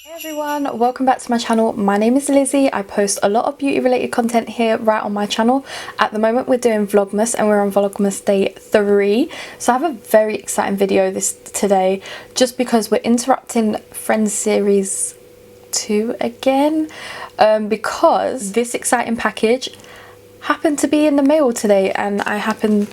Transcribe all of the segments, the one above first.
Hey everyone, welcome back to my channel. My name is Lizzie. I post a lot of beauty related content here right on my channel. At the moment we're doing Vlogmas and we're on Vlogmas day 3. So I have a very exciting video today just because we're interrupting Friends series 2 again because this exciting package happened to be in the mail today and I happened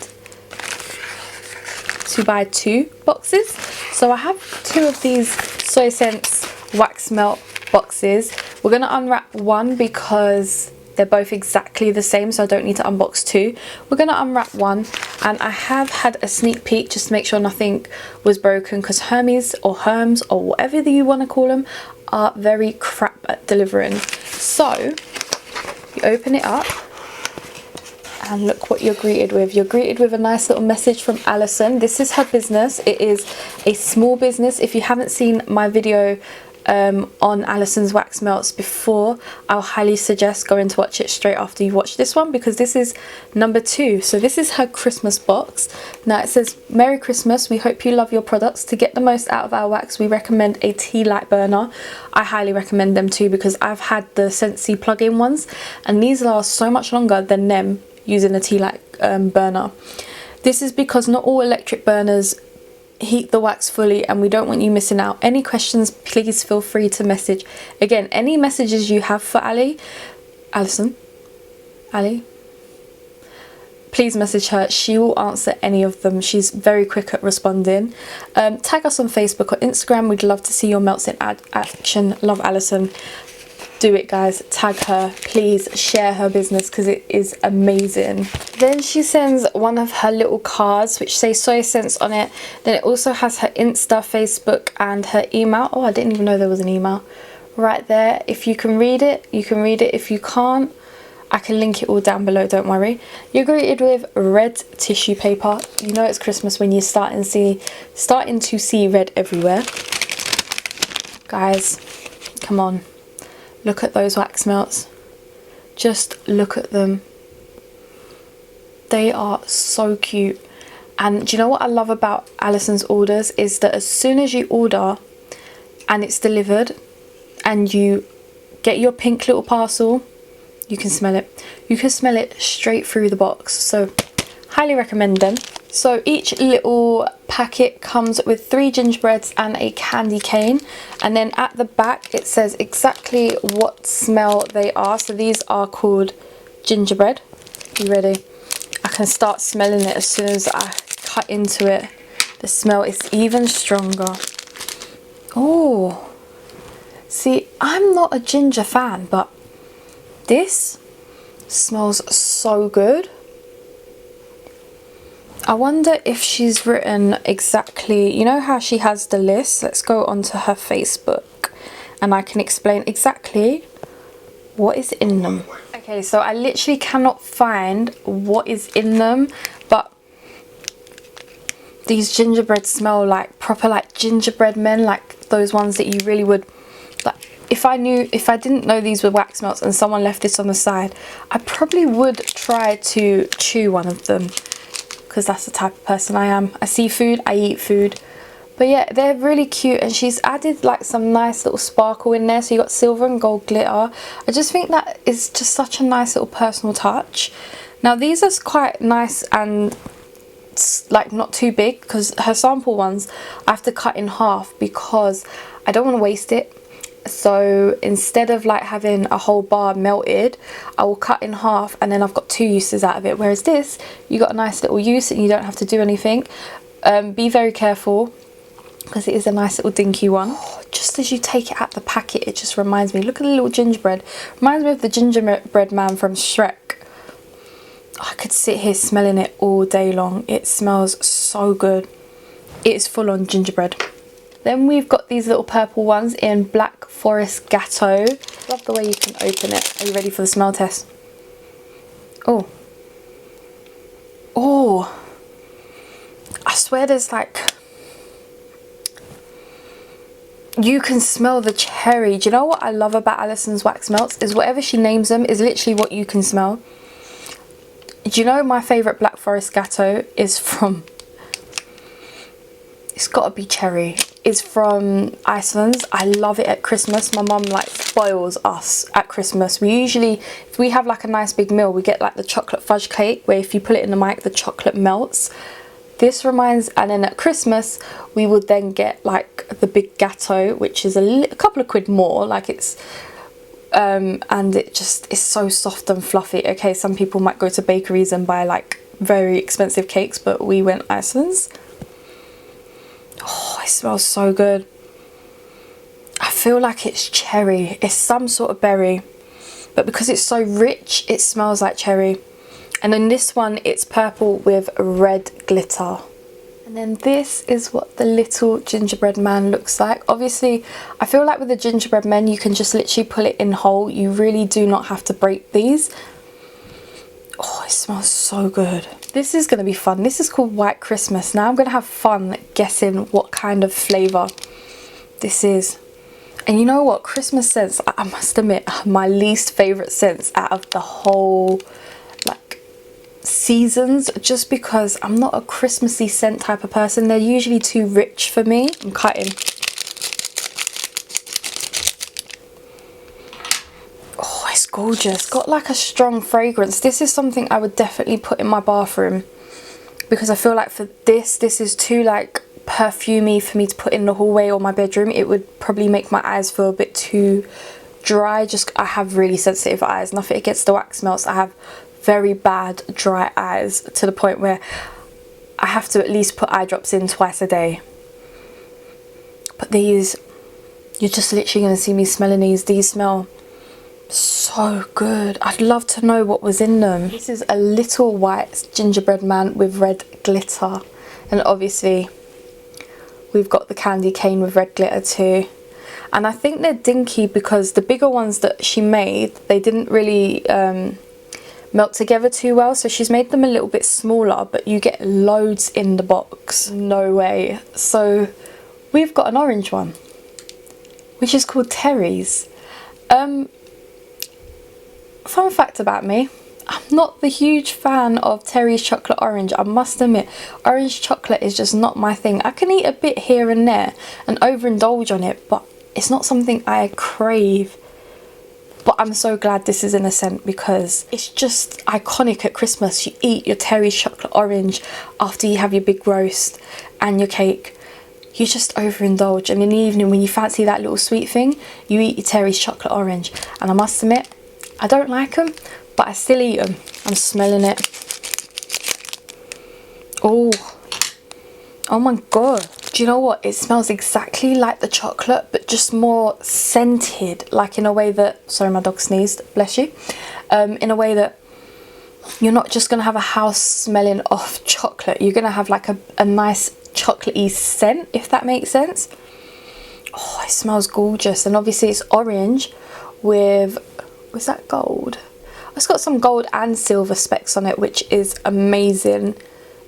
to buy 2 boxes. So I have 2 of these Soyscents wax melt boxes. We're going to unwrap one because they're both exactly the same, so I don't need to unbox 2. We're going to unwrap one, and I have had a sneak peek just to make sure nothing was broken because Hermes or Herms or whatever you want to call them are very crap at delivering. So you open it up and look what you're greeted with. You're greeted with a nice little message from Alison. This is her business. It is a small business. If you haven't seen my video on Alison's wax melts before, I'll highly suggest going to watch it straight after you watch this one because this is number 2. So this is her Christmas box. Now it says, "Merry Christmas, we hope you love your products. To get the most out of our wax, we recommend a tea light burner." I highly recommend them too because I've had the Scentsy plug-in ones and these last so much longer than them using a tea light burner. This is because not all electric burners heat the wax fully and we don't want you missing out. Any questions, please feel free to message. Again, any messages you have for Alison, please message her. She will answer any of them. She's very quick at responding. Tag us on Facebook or Instagram. We'd love to see your melts in action. Love Alison. Do it, guys. Tag her, please. Share her business because it is amazing. Then she sends one of her little cards which say Soyscents on it. Then it also has her Insta, Facebook and her email. Oh, I didn't even know there was an email right there. If you can read it, you can read it. If you can't, I can link it all down below, don't worry. You're greeted with red tissue paper. You know it's Christmas when you're starting to see red everywhere. Guys, come on. Look at those wax melts. Just look at them. They are so cute. And do you know what I love about Alison's orders is that as soon as you order and it's delivered and you get your pink little parcel, you can smell it. You can smell it straight through the box. So highly recommend them. So each little packet comes with 3 gingerbreads and a candy cane, and then at the back it says exactly what smell they are. So these are called gingerbread. You ready? I can start smelling it as soon as I cut into it. The smell is even stronger. Oh, see, I'm not a ginger fan, but this smells so good. I wonder if she's written exactly, you know how she has the list? Let's go onto her Facebook and I can explain exactly what is in them. Okay, so I literally cannot find what is in them, but these gingerbread smell like proper like gingerbread men, like those ones that you really would like. If I didn't know these were wax melts and someone left this on the side, I probably would try to chew one of them. Because that's the type of person I am. I see food, I eat food. But yeah, they're really cute and she's added like some nice little sparkle in there. So you got silver and gold glitter. I just think that is just such a nice little personal touch. Now these are quite nice and like not too big because her sample ones I have to cut in half because I don't want to waste it. So instead of like having a whole bar melted, I will cut in half and then I've got 2 uses out of it. Whereas this, you got a nice little use and you don't have to do anything. Be very careful because it is a nice little dinky one. Oh, just as you take it out the packet, it just reminds me. Look at the little gingerbread. Reminds me of the Gingerbread Man from Shrek. I could sit here smelling it all day long. It smells so good. It is full on gingerbread. Then we've got these little purple ones in Black Forest Gatto. Love the way you can open it. Are you ready for the smell test? Oh. Oh. I swear there's like... You can smell the cherry. Do you know what I love about Alison's wax melts? Is whatever she names them is literally what you can smell. Do you know my favourite Black Forest Gatto is from... It's got to be cherry. is from Alison. I love it at Christmas. My mum like spoils us at Christmas. We usually, if we have like a nice big meal, we get like the chocolate fudge cake where if you put it in the mic the chocolate melts. This reminds, and then at Christmas we would then get like the big gatto, which is a couple of quid more. Like it's and it just is so soft and fluffy. Okay, some people might go to bakeries and buy like very expensive cakes, but we went Allison's. Oh, it smells so good. I feel like it's cherry. It's some sort of berry, but because it's so rich it smells like cherry. And then this one, it's purple with red glitter. And then this is what the little gingerbread man looks like. Obviously, I feel like with the gingerbread men, you can just literally pull it in whole. You really do not have to break these. Oh, it smells so good. This is going to be fun. This is called White Christmas. Now I'm going to have fun guessing what kind of flavour this is. And you know what? Christmas scents, I must admit, my least favourite scents out of the whole seasons, just because I'm not a Christmassy scent type of person. They're usually too rich for me. I'm cutting. Oh, it's gorgeous. Got like a strong fragrance. This is something I would definitely put in my bathroom, because I feel like for this is too like perfumey for me to put in the hallway or my bedroom. It would probably make my eyes feel a bit too dry. Just, I have really sensitive eyes. Nothing against the wax melts. I have very bad dry eyes to the point where I have to at least put eye drops in twice a day. But these, you're just literally going to see me smelling these. These smell so good. I'd love to know what was in them. This is a little white gingerbread man with red glitter, and obviously we've got the candy cane with red glitter too. And I think they're dinky because the bigger ones that she made, they didn't really melt together too well, so she's made them a little bit smaller, but you get loads in the box. No way. So we've got an orange one, which is called Terry's. Fun fact about me, I'm not the huge fan of Terry's chocolate orange. I must admit, orange chocolate is just not my thing. I can eat a bit here and there and overindulge on it, but it's not something I crave. But I'm so glad this is in a scent, because it's just iconic at Christmas. You eat your Terry's chocolate orange after you have your big roast and your cake. You just overindulge, and in the evening when you fancy that little sweet thing, you eat your Terry's chocolate orange. And I must admit, I don't like them, but I still eat them. I'm smelling it. Oh my god. Do you know what? It smells exactly like the chocolate, but just more scented, like in a way that, sorry, my dog sneezed, bless you. In a way that you're not just going to have a house smelling of chocolate. You're going to have like a nice chocolatey scent, if that makes sense. Oh, it smells gorgeous. And obviously it's orange with, was that gold? It's got some gold and silver specks on it, which is amazing.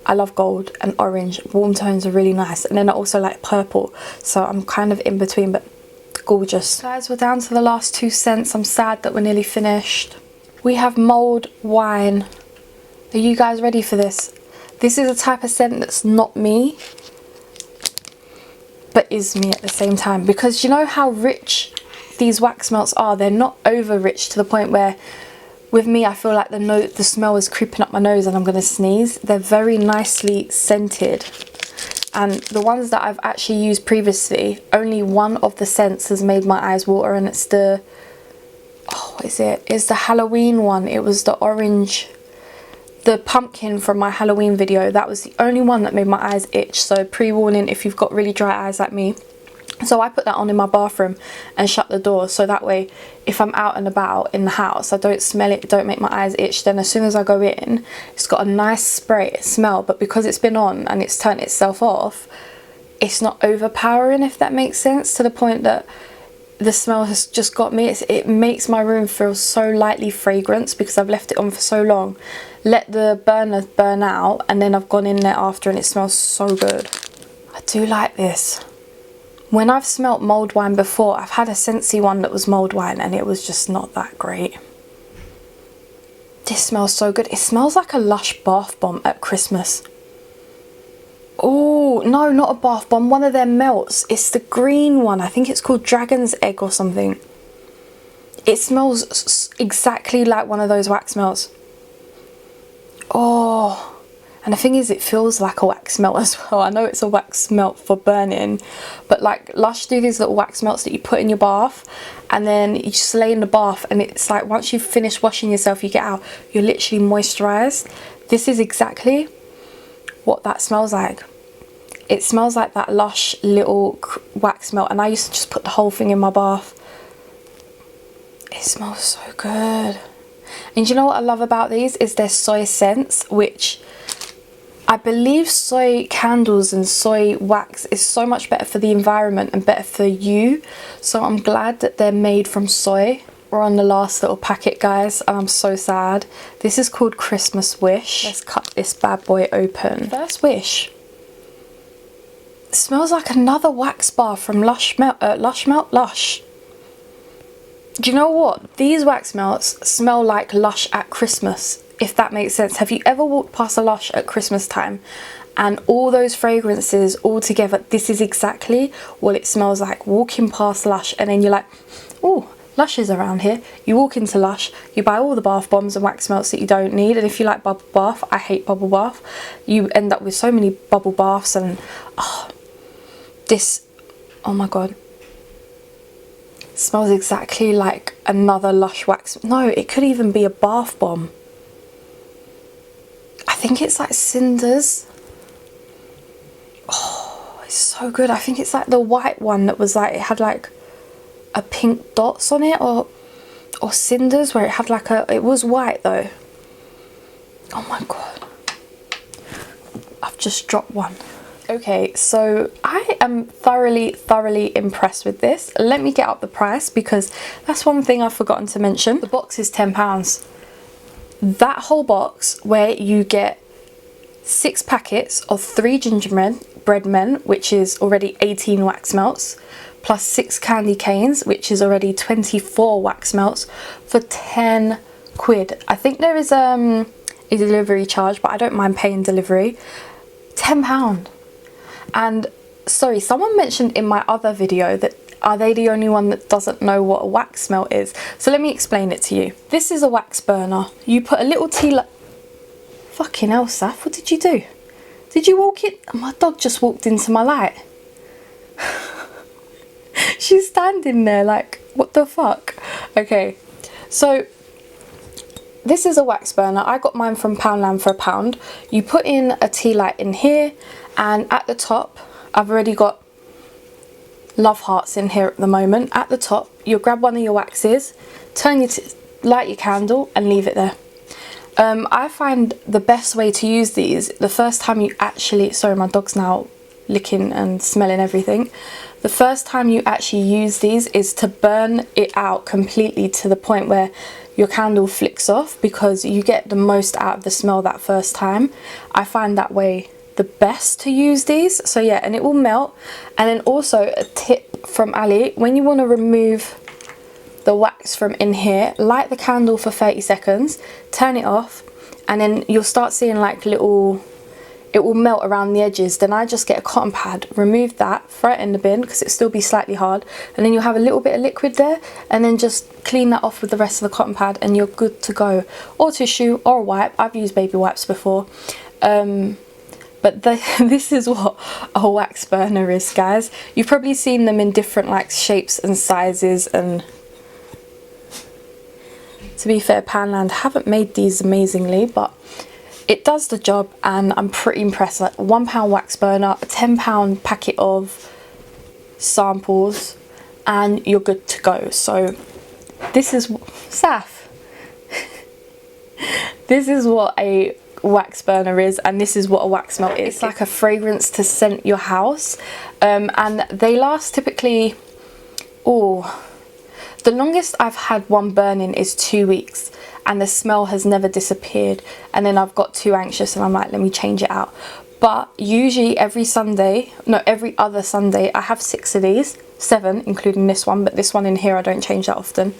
I love gold and orange. Warm tones are really nice. And then I also like purple. So I'm kind of in between, but gorgeous. Guys, we're down to the last 2 scents. I'm sad that we're nearly finished. We have mulled wine. Are you guys ready for this? This is a type of scent that's not me, but is me at the same time. Because you know how rich these wax melts are? They're not over rich to the point where, with me, I feel like the smell is creeping up my nose and I'm going to sneeze. They're very nicely scented. And the ones that I've actually used previously, only one of the scents has made my eyes water, and it's the, oh, what is it? It's the Halloween one. It was the orange, the pumpkin from my Halloween video. That was the only one that made my eyes itch. So pre-warning if you've got really dry eyes like me. So I put that on in my bathroom and shut the door, so that way if I'm out and about in the house I don't smell it, don't make my eyes itch. Then as soon as I go in, it's got a nice spray smell, but because it's been on and it's turned itself off, it's not overpowering, if that makes sense, to the point that the smell has just got me. It makes my room feel so lightly fragrant because I've left it on for so long. Let the burner burn out and then I've gone in there after and it smells so good. I do like this. When I've smelt mulled wine before, I've had a Scentsy one that was mulled wine and it was just not that great. This smells so good. It smells like a Lush bath bomb at Christmas. Oh, no, not a bath bomb. One of their melts. It's the green one. I think it's called Dragon's Egg or something. It smells exactly like one of those wax melts. Oh, and the thing is, it feels like a wax melt as well. I know it's a wax melt for burning, but like Lush do these little wax melts that you put in your bath, and then you just lay in the bath, and it's like once you've finished washing yourself, you get out, you're literally moisturized. This is exactly what that smells like. It smells like that Lush little wax melt, and I used to just put the whole thing in my bath. It smells so good. And you know what I love about these is their soy scents, which I believe soy candles and soy wax is so much better for the environment and better for you. So I'm glad that they're made from soy. We're on the last little packet, guys, and I'm so sad. This is called Christmas Wish. Let's cut this bad boy open. First wish. It smells like another wax bar from Lush. Do you know what? These wax melts smell like Lush at Christmas, if that makes sense. Have you ever walked past a Lush at Christmas time and all those fragrances all together? This is exactly what it smells like, walking past Lush, and then you're like, oh, Lush is around here. You walk into Lush, you buy all the bath bombs and wax melts that you don't need, and if you like bubble bath, I hate bubble bath, you end up with so many bubble baths, and this, oh my god, smells exactly like another Lush wax. No, it could even be a bath bomb. I think it's like cinders. Oh, it's so good. I think it's like the white one that was like, it had like a pink dots on it, or cinders, where it had like a, it was white though. Oh my god, I've just dropped one. Okay, so I am thoroughly impressed with this. Let me get up the price, because that's one thing I've forgotten to mention. The box is £10. That whole box, where you get 6 packets of 3 Gingerbread Men, which is already 18 wax melts, plus 6 candy canes, which is already 24 wax melts, for 10 quid. I think there is a delivery charge, but I don't mind paying delivery. £10. And sorry, someone mentioned in my other video that are they the only one that doesn't know what a wax melt is? So let me explain it to you. This is a wax burner. You put a little tea light. Fucking hell, Saf, what did you do? Did you walk in? My dog just walked into my light. She's standing there like, what the fuck? Okay, so this is a wax burner. I got mine from Poundland for £1. You put in a tea light in here, and at the top, I've already got love hearts in here at the moment. At the top, you'll grab one of your waxes, light your candle, and leave it there. I find the best way to use these, the first time you actually, sorry, my dog's now licking and smelling everything. The first time you actually use these is to burn it out completely to the point where your candle flicks off, because you get the most out of the smell that first time. I find that way the best to use these. So yeah, and it will melt. And then also a tip from Ali, when you want to remove the wax from in here, light the candle for 30 seconds, turn it off, and then you'll start seeing like little, it will melt around the edges. Then I just get a cotton pad, remove that, throw it in the bin because it'll still be slightly hard, and then you'll have a little bit of liquid there, and then just clean that off with the rest of the cotton pad and you're good to go. Or tissue or a wipe. I've used baby wipes before. But this is what a wax burner is, guys. You've probably seen them in different like shapes and sizes, and to be fair, Poundland haven't made these amazingly, but it does the job, and I'm pretty impressed. Like £1 wax burner, a £10 packet of samples, and you're good to go. So this is Saf. This is what a wax burner is, and this is what a wax melt is. It's like a fragrance to scent your house, and they last typically, the longest I've had one burning is 2 weeks, and the smell has never disappeared. And then I've got too anxious and I'm like, let me change it out. But usually every other Sunday I have 6 of these, 7 including this one, but this one in here I don't change that often.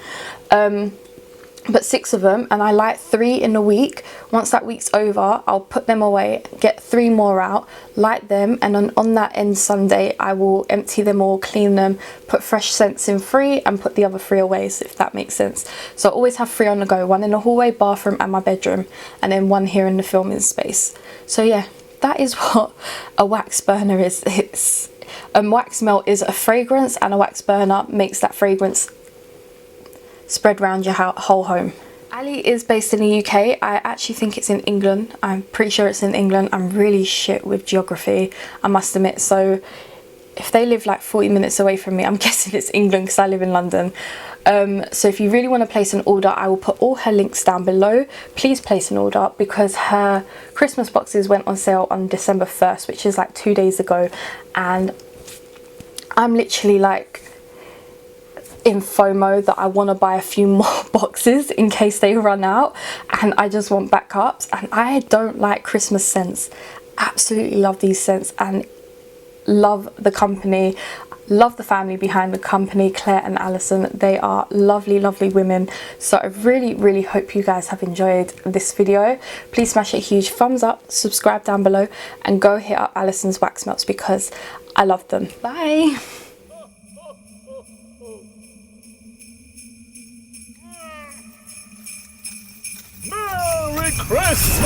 but 6 of them, and I light 3 in a week. Once that week's over, I'll put them away, get 3 more out, light them, and on that end Sunday I will empty them all, clean them, put fresh scents in 3 and put the other 3 away, so if that makes sense. So I always have 3 on the go, 1 in the hallway, bathroom and my bedroom, and then 1 here in the filming space. So yeah, that is what a wax burner is. It's wax melt is a fragrance, and a wax burner makes that fragrance spread around your whole home. Ali is based in the UK. I actually think it's in England. I'm pretty sure it's in England. I'm really shit with geography, I must admit. So if they live like 40 minutes away from me, I'm guessing it's England because I live in London. So if you really want to place an order, I will put all her links down below. Please place an order because her Christmas boxes went on sale on December 1st, which is like 2 days ago. And I'm literally like in FOMO that I want to buy a few more boxes in case they run out, and I just want backups. And I don't like Christmas scents. Absolutely love these scents and love the company, love the family behind the company, Claire and Alison. They are lovely, lovely women. So I really hope you guys have enjoyed this video. Please smash a huge thumbs up, subscribe down below, and go hit up Alison's wax melts because I love them. Bye. Merry Christmas!